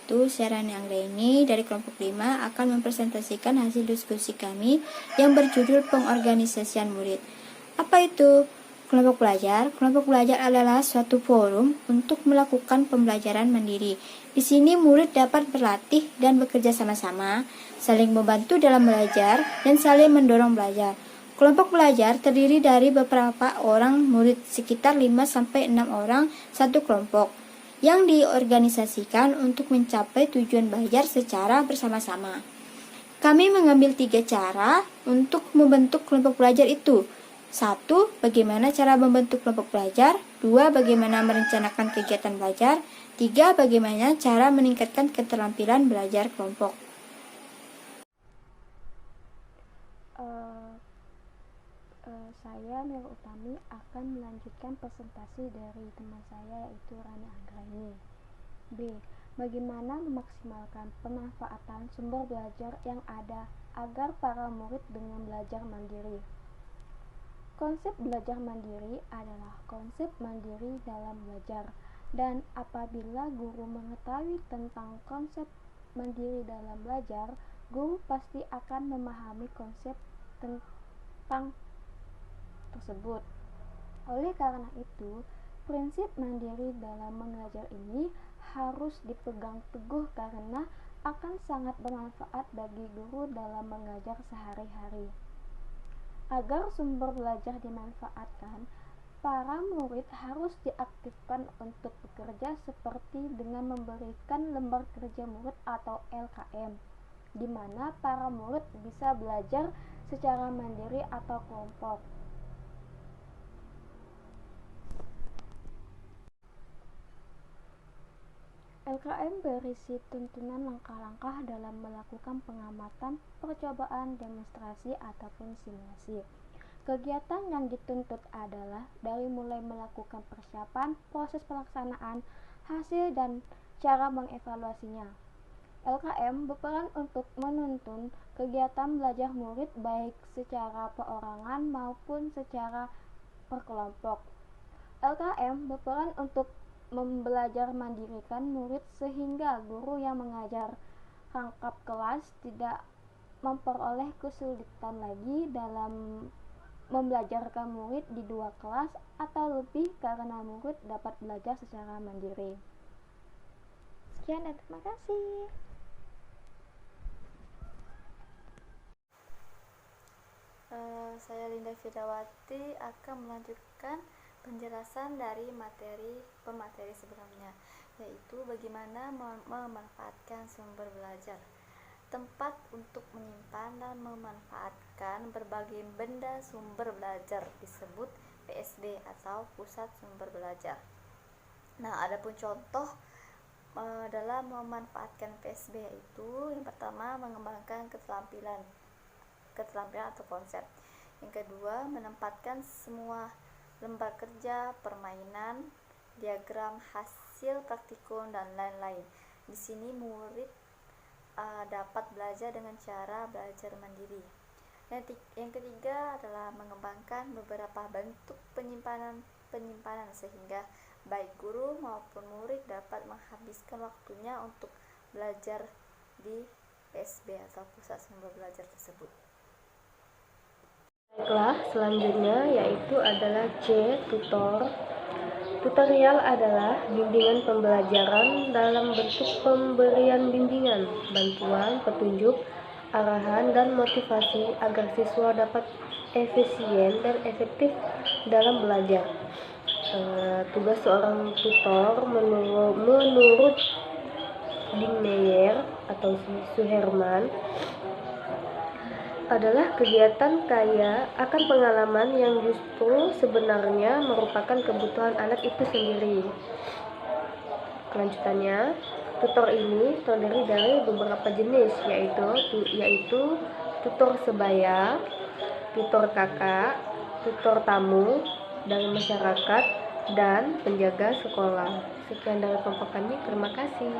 itu, saya Rani Anggraini dari kelompok 5 akan mempresentasikan hasil diskusi kami yang berjudul pengorganisasian murid. Apa itu kelompok belajar? Kelompok belajar adalah suatu forum untuk melakukan pembelajaran mandiri. Di sini murid dapat berlatih dan bekerja sama-sama, saling membantu dalam belajar, dan saling mendorong belajar. Kelompok belajar terdiri dari beberapa orang murid, sekitar 5-6 orang satu kelompok, yang diorganisasikan untuk mencapai tujuan belajar secara bersama-sama. Kami mengambil 3 cara untuk membentuk kelompok belajar itu. 1. Bagaimana cara membentuk kelompok belajar. 2. Bagaimana merencanakan kegiatan belajar. 3. Bagaimana cara meningkatkan keterampilan belajar kelompok. Saya Nurul Utami akan melanjutkan presentasi dari teman saya, yaitu Rani Anggraini. B. Bagaimana memaksimalkan pemanfaatan sumber belajar yang ada agar para murid dengan belajar mandiri. Konsep belajar mandiri adalah konsep mandiri dalam belajar, dan apabila guru mengetahui tentang konsep mandiri dalam belajar, guru pasti akan memahami konsep tentang tersebut. Oleh karena itu, prinsip mandiri dalam mengajar ini harus dipegang teguh karena akan sangat bermanfaat bagi guru dalam mengajar sehari-hari. Agar sumber belajar dimanfaatkan, para murid harus diaktifkan untuk bekerja seperti dengan memberikan lembar kerja murid atau LKM, di mana para murid bisa belajar secara mandiri atau kelompok. LKM berisi tuntunan langkah-langkah dalam melakukan pengamatan, percobaan, demonstrasi, ataupun simulasi. Kegiatan yang dituntut adalah dari mulai melakukan persiapan, proses pelaksanaan, hasil, dan cara mengevaluasinya. LKM berperan untuk menuntun kegiatan belajar murid baik secara perorangan maupun secara perkelompok. LKM berperan untuk membelajar mandirikan murid sehingga guru yang mengajar rangkap kelas tidak memperoleh kesulitan lagi dalam membelajarkan murid di 2 kelas atau lebih karena murid dapat belajar secara mandiri. Sekian dan terima kasih. Saya Linda Fidawati akan melanjutkan penjelasan dari pemateri sebelumnya, yaitu bagaimana memanfaatkan sumber belajar. Tempat untuk menyimpan dan memanfaatkan berbagai benda sumber belajar disebut PSB atau Pusat Sumber Belajar. Nah, adapun contoh dalam memanfaatkan PSB itu, yang pertama mengembangkan keterampilan atau konsep. Yang kedua, menempatkan semua lembar kerja, permainan, diagram hasil praktikum, dan lain-lain. Di sini murid dapat belajar dengan cara belajar mandiri. Yang ketiga adalah mengembangkan beberapa bentuk penyimpanan sehingga baik guru maupun murid dapat menghabiskan waktunya untuk belajar di PSB atau Pusat Sumber Belajar tersebut. Baiklah, selanjutnya yaitu adalah C. Tutor. Tutorial adalah bimbingan pembelajaran dalam bentuk pemberian bimbingan, bantuan, petunjuk, arahan, dan motivasi agar siswa dapat efisien dan efektif dalam belajar. Tugas seorang tutor menurut Dinmeyer atau Suherman adalah kegiatan kaya akan pengalaman yang justru sebenarnya merupakan kebutuhan anak itu sendiri. Kelanjutannya, tutor ini terdiri dari beberapa jenis, yaitu tutor sebaya, tutor kakak, tutor tamu dari masyarakat, dan penjaga sekolah. Sekian dari kelompok kami, terima kasih.